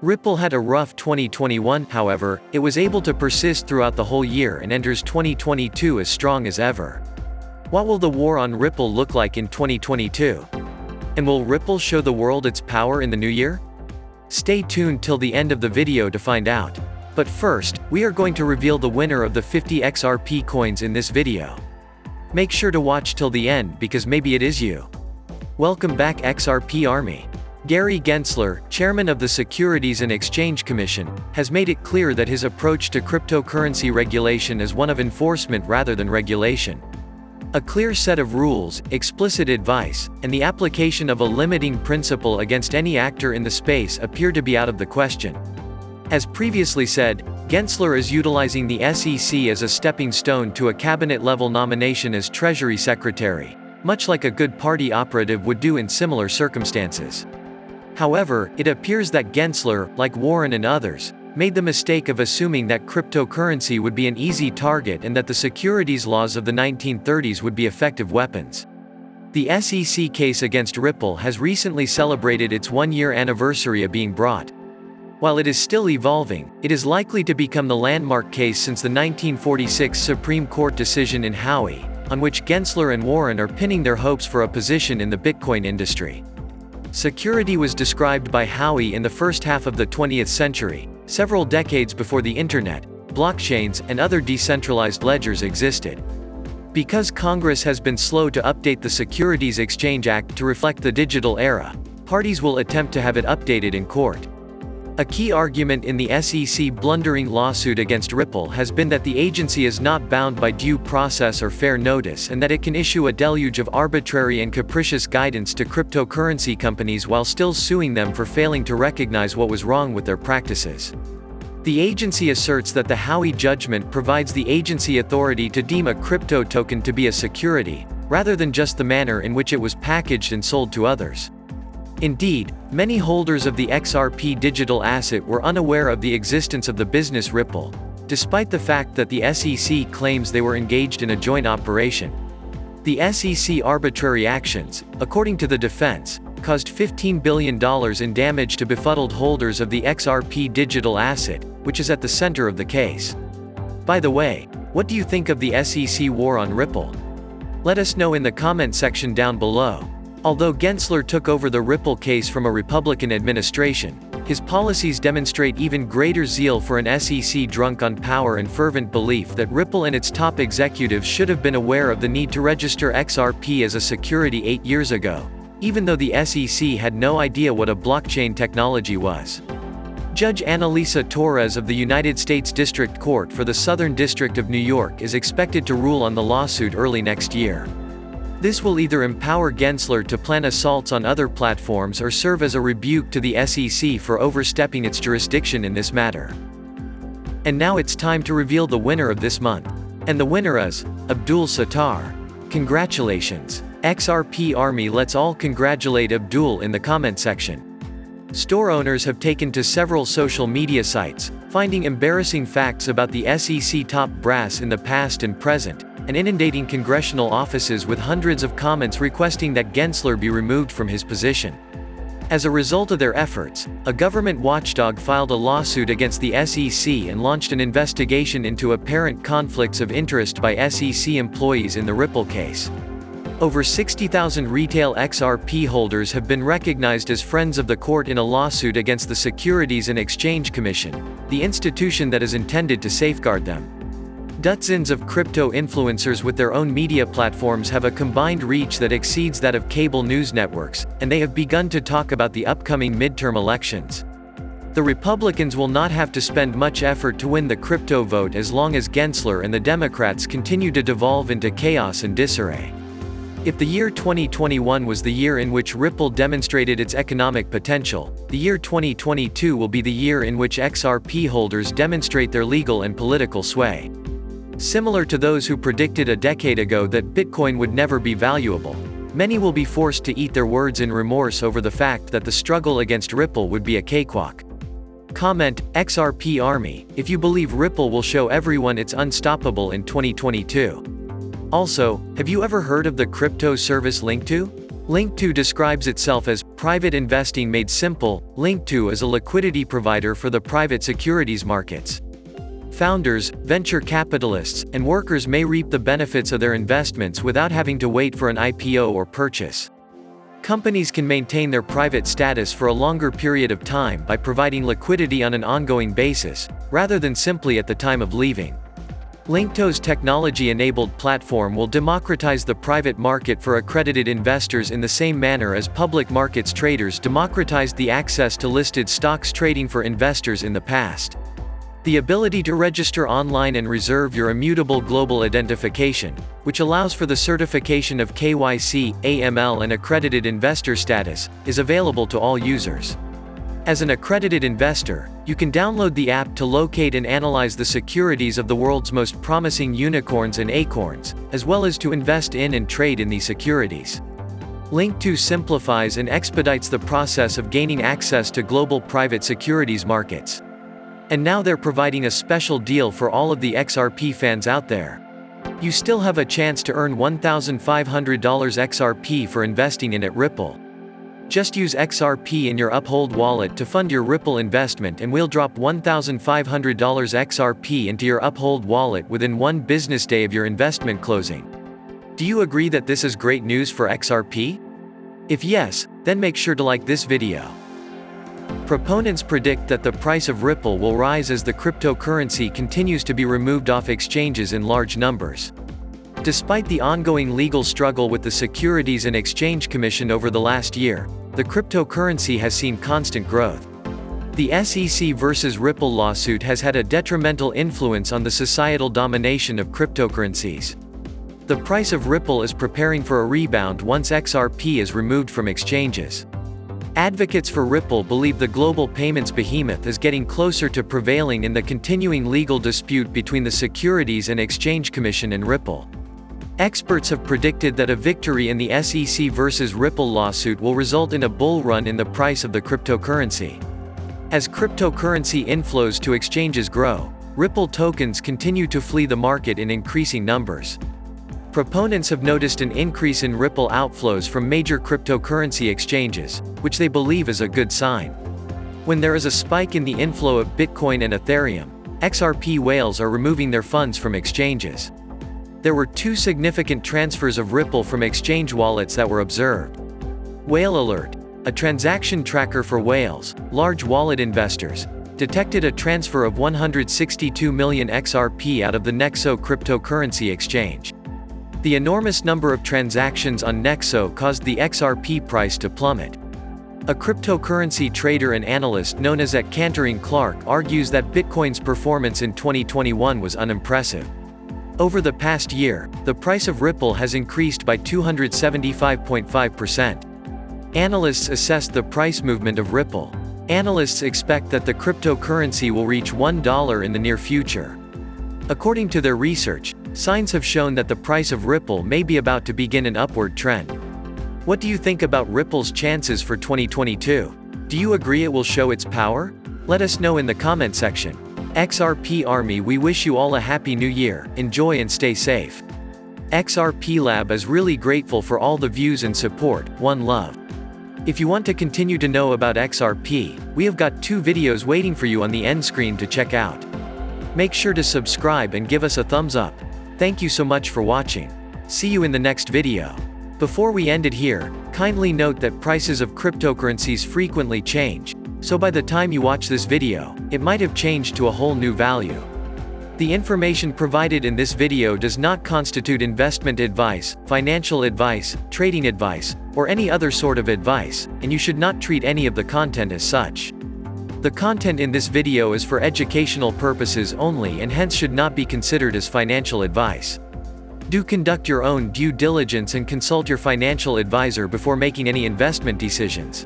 Ripple had a rough 2021, however, it was able to persist throughout the whole year and enters 2022 as strong as ever. What will the war on Ripple look like in 2022? And will Ripple show the world its power in the new year? Stay tuned till the end of the video to find out. But first, we are going to reveal the winner of the 50 XRP coins in this video. Make sure to watch till the end because maybe it is you. Welcome back XRP Army. Gary Gensler, chairman of the Securities and Exchange Commission, has made it clear that his approach to cryptocurrency regulation is one of enforcement rather than regulation. A clear set of rules, explicit advice, and the application of a limiting principle against any actor in the space appear to be out of the question. As previously said, Gensler is utilizing the SEC as a stepping stone to a cabinet-level nomination as Treasury Secretary, much like a good party operative would do in similar circumstances. However, it appears that Gensler, like Warren and others, made the mistake of assuming that cryptocurrency would be an easy target and that the securities laws of the 1930s would be effective weapons. The SEC case against Ripple has recently celebrated its one-year anniversary of being brought. While it is still evolving, it is likely to become the landmark case since the 1946 Supreme Court decision in Howey, on which Gensler and Warren are pinning their hopes for a position in the Bitcoin industry. Security was described by Howey in the first half of the 20th century, several decades before the internet, blockchains, and other decentralized ledgers existed. Because Congress has been slow to update the Securities Exchange Act to reflect the digital era, parties will attempt to have it updated in court. A key argument in the SEC blundering lawsuit against Ripple has been that the agency is not bound by due process or fair notice and that it can issue a deluge of arbitrary and capricious guidance to cryptocurrency companies while still suing them for failing to recognize what was wrong with their practices. The agency asserts that the Howey judgment provides the agency authority to deem a crypto token to be a security, rather than just the manner in which it was packaged and sold to others. Indeed, many holders of the XRP digital asset were unaware of the existence of the business Ripple, despite the fact that the SEC claims they were engaged in a joint operation. The SEC arbitrary actions, according to the defense, caused $15 billion in damage to befuddled holders of the XRP digital asset, which is at the center of the case. By the way, what do you think of the SEC war on Ripple? Let us know in the comment section down below. Although Gensler took over the Ripple case from a Republican administration, his policies demonstrate even greater zeal for an SEC drunk on power and fervent belief that Ripple and its top executives should have been aware of the need to register XRP as a security 8 years ago, even though the SEC had no idea what a blockchain technology was. Judge Annalisa Torres of the United States District Court for the Southern District of New York is expected to rule on the lawsuit early next year. This will either empower Gensler to plan assaults on other platforms or serve as a rebuke to the SEC for overstepping its jurisdiction in this matter. And now it's time to reveal the winner of this month. And the winner is Abdul Sattar. Congratulations, XRP Army. Let's all congratulate Abdul in the comment section. Store owners have taken to several social media sites, finding embarrassing facts about the SEC top brass in the past and present, and inundating congressional offices with hundreds of comments requesting that Gensler be removed from his position. As a result of their efforts, a government watchdog filed a lawsuit against the SEC and launched an investigation into apparent conflicts of interest by SEC employees in the Ripple case. Over 60,000 retail XRP holders have been recognized as friends of the court in a lawsuit against the Securities and Exchange Commission, the institution that is intended to safeguard them. Dozens of crypto influencers with their own media platforms have a combined reach that exceeds that of cable news networks, and they have begun to talk about the upcoming midterm elections. The Republicans will not have to spend much effort to win the crypto vote as long as Gensler and the Democrats continue to devolve into chaos and disarray. If the year 2021 was the year in which Ripple demonstrated its economic potential, the year 2022 will be the year in which XRP holders demonstrate their legal and political sway. Similar to those who predicted a decade ago that Bitcoin would never be valuable, many will be forced to eat their words in remorse over the fact that the struggle against Ripple would be a cakewalk. Comment, XRP Army, if you believe Ripple will show everyone it's unstoppable in 2022. Also, have you ever heard of the crypto service Linqto? Linqto describes itself as private investing made simple, Linqto is a liquidity provider for the private securities markets. Founders, venture capitalists, and workers may reap the benefits of their investments without having to wait for an IPO or purchase. Companies can maintain their private status for a longer period of time by providing liquidity on an ongoing basis, rather than simply at the time of leaving. Linqto's technology-enabled platform will democratize the private market for accredited investors in the same manner as public markets traders democratized the access to listed stocks trading for investors in the past. The ability to register online and reserve your immutable global identification, which allows for the certification of KYC, AML and accredited investor status, is available to all users. As an accredited investor, you can download the app to locate and analyze the securities of the world's most promising unicorns and acorns, as well as to invest in and trade in these securities. Linqto simplifies and expedites the process of gaining access to global private securities markets. And now they're providing a special deal for all of the XRP fans out there. You still have a chance to earn $1,500 XRP for investing in at Ripple. Just use XRP in your Uphold wallet to fund your Ripple investment and we'll drop $1,500 XRP into your Uphold wallet within 1 business day of your investment closing. Do you agree that this is great news for XRP? If yes, then make sure to like this video. Proponents predict that the price of Ripple will rise as the cryptocurrency continues to be removed off exchanges in large numbers. Despite the ongoing legal struggle with the Securities and Exchange Commission over the last year, the cryptocurrency has seen constant growth. The SEC versus Ripple lawsuit has had a detrimental influence on the societal domination of cryptocurrencies. The price of Ripple is preparing for a rebound once XRP is removed from exchanges. Advocates for Ripple believe the global payments behemoth is getting closer to prevailing in the continuing legal dispute between the Securities and Exchange Commission and Ripple. Experts have predicted that a victory in the SEC versus Ripple lawsuit will result in a bull run in the price of the cryptocurrency. As cryptocurrency inflows to exchanges grow, Ripple tokens continue to flee the market in increasing numbers. Proponents have noticed an increase in Ripple outflows from major cryptocurrency exchanges, which they believe is a good sign. When there is a spike in the inflow of Bitcoin and Ethereum, XRP whales are removing their funds from exchanges. There were 2 significant transfers of Ripple from exchange wallets that were observed. Whale Alert, a transaction tracker for whales, large wallet investors, detected a transfer of 162 million XRP out of the Linqto cryptocurrency exchange. The enormous number of transactions on Linqto caused the XRP price to plummet. A cryptocurrency trader and analyst known as @Cantoring Clark argues that Bitcoin's performance in 2021 was unimpressive. Over the past year, the price of Ripple has increased by 275.5%. Analysts assessed the price movement of Ripple. Analysts expect that the cryptocurrency will reach $1 in the near future. According to their research, signs have shown that the price of Ripple may be about to begin an upward trend. What do you think about Ripple's chances for 2022? Do you agree it will show its power? Let us know in the comment section. XRP Army, we wish you all a happy new year, enjoy and stay safe. XRP Lab is really grateful for all the views and support, one love. If you want to continue to know about XRP, we have got 2 videos waiting for you on the end screen to check out. Make sure to subscribe and give us a thumbs up. Thank you so much for watching. See you in the next video. Before we end it here, kindly note that prices of cryptocurrencies frequently change, so by the time you watch this video, it might have changed to a whole new value. The information provided in this video does not constitute investment advice, financial advice, trading advice, or any other sort of advice, and you should not treat any of the content as such. The content in this video is for educational purposes only and hence should not be considered as financial advice. Do conduct your own due diligence and consult your financial advisor before making any investment decisions.